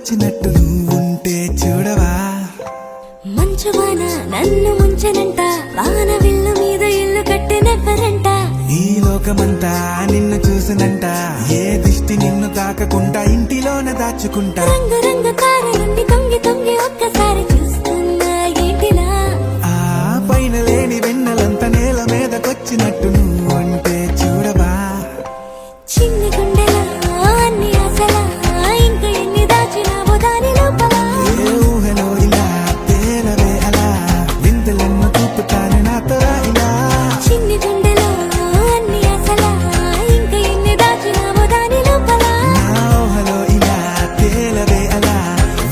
కొచ్చినట్టు నువ్వుంటే చూడవా. మంచువాన నన్ను ముంచనంట, వాన విల్లు మీద ఇల్లు కట్టినెవ్వరంట. ఈ లోకమంతా నిన్ను చూసినంట, ఏ దిష్టి నిన్ను తాకకుండా ఇంటిలోన దాచుకుంటా. రంగు రంగు తారలన్నీ తొంగి తొంగి ఒక్కసారి చూస్తున్నా ఏంటిలా. ఆ పైన లేని వెన్నెలంత నేల మీదకొచ్చినట్టు నువ్వుంటే చూడవా. చిన్ని గుండెలా అన్ని ఆశలా, ఇంకా ఎన్ని దాచినావో దాని లోపల. ఏ ఊహలో ఇలా తేలవే అలా, వింతలెన్నో చూపుతాను నాతో ఇలా. చిన్ని గుండెలో అన్ని ఆశలా, ఇంకా ఎన్ని దాచినావో దాని లోపల. నా ఊహలో ఇలా తేలవే అలా,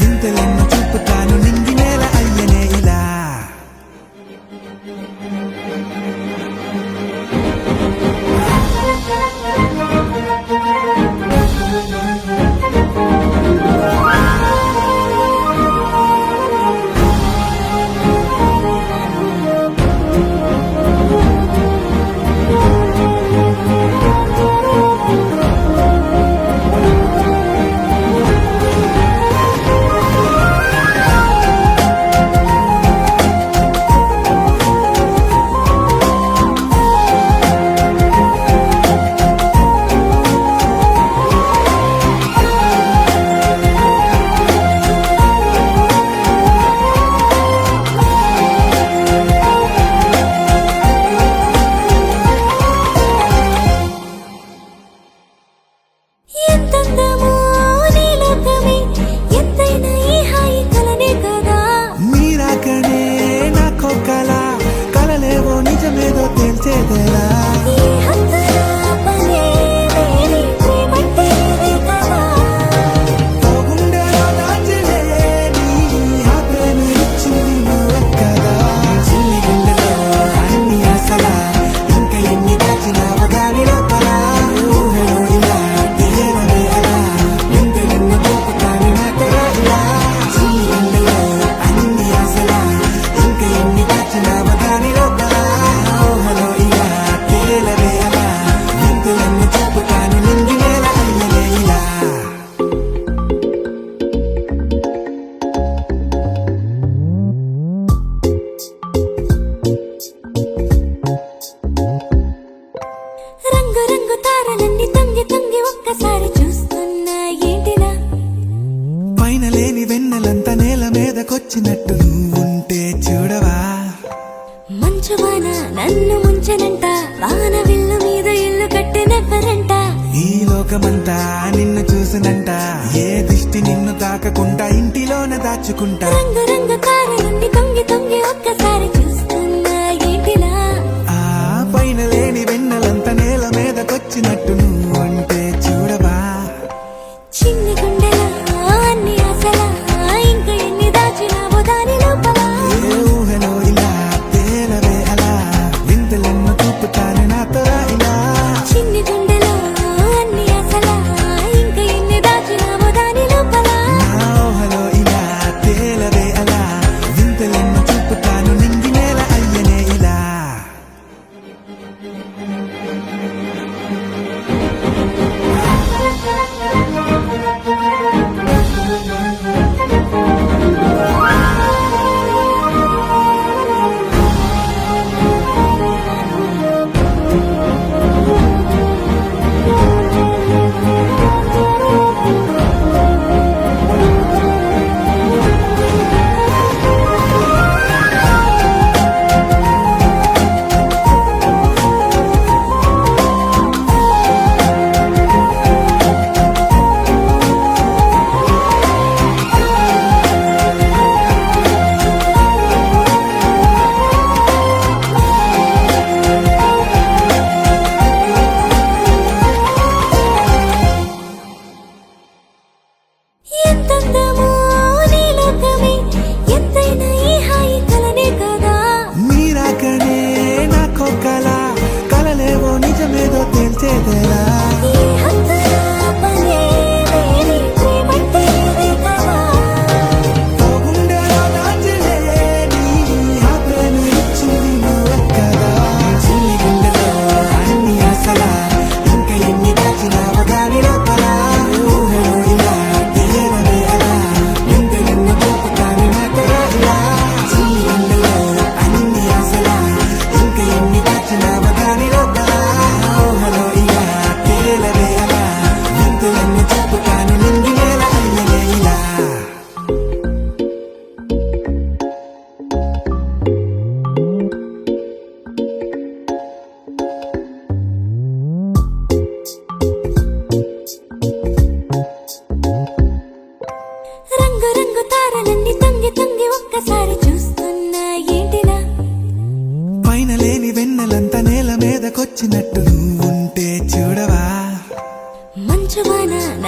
వింతలెన్నో చూపుతాను నింగి నేల అయ్యనే ఇలా. ఎంతందమో నీ లోకమే, ఎంతైనా ఈ హాయి కలనే కదా. మీరాకనే నాకో కల, కలలేవో నిజమేదో తేల్చేదేలా. ఈ హద్దుల పనే లేని ప్రేమంటే ఇదే కదా. ఓ గుండెలో దాచలేని ఆ ప్రేమ ఇచ్చింది నువ్వే కదా. చిన్ని గుండెలో అన్ని ఆశలా, ఇంకా ఎన్ని దాచినావో దాని లోపల. ఊహలో ఇలా తేలవే అలా, వింతలెన్నో చూపుతాను నాతో ఇలా. చిన్ని గుండెలో అన్ని ఆశలా, ఇంకా ఎన్ని దాచినావో దాని లోపల. ఊహలో ఇలా తేలవే అలా, వింతలెన్నో చూపుతాను నింగి నేల అయ్యనే ఇలా. రంగు రంగు తారలన్నీ తొంగి తొంగి ఒక్కసారి చూస్తున్నా ఏంటిలా. పైన లేని వెన్నెలంత నేల మీదకొచ్చినట్టు నువ్వుంటే చూడవా. మంచువాన నన్ను ముంచనంట, వాన విల్లు మీద ఇల్లు కట్టినెవ్వరంట. ఈ లోకమంతా నిన్ను చూసినంట, ఏ దిష్టి నిన్ను తాకకుండా ఇంటిలోన దాచుకుంటా. రంగు రంగు తారలన్నీ తొంగి తొంగి ఒక్కసారి చూస్తున్నా ఏంటిలా. ఆ పైన లేని వెన్నెలంత నేల మీదకొచ్చినట్టు నువ్వుంటే చూడవా. చిన్ని గుండెలా అన్ని ఆశలా, ఇంకా ఎన్ని దాచినావో దాని లోపల. ఏ ఊహలో ఇలా తేలవే అలా, వింతలెన్నో చూపుతాను నాతో ఇలా. చిన్ని గుండెలో అన్ని ఆశలా, ఇంకా ఎన్ని దాచినావో దాని లోపల. నా ఊహలో ఇలా తేలవే అలా, వింతలెన్నో చూపుతాను నింగి నేల అయ్యనే ఇలా.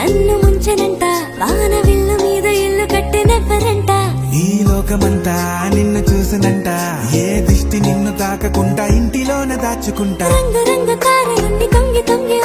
నన్ను ముంచనంట వాన విల్లు మీద ఇల్లు కట్టెనెవ్వరంట ఈ లోకమంతా నిన్ను చూసనంట ఏ దిష్టి నిన్ను తాకకుండా ఇంటిలోన దాచుకుంటా రంగు రంగు కారులన్నీ తొంగి తొంగి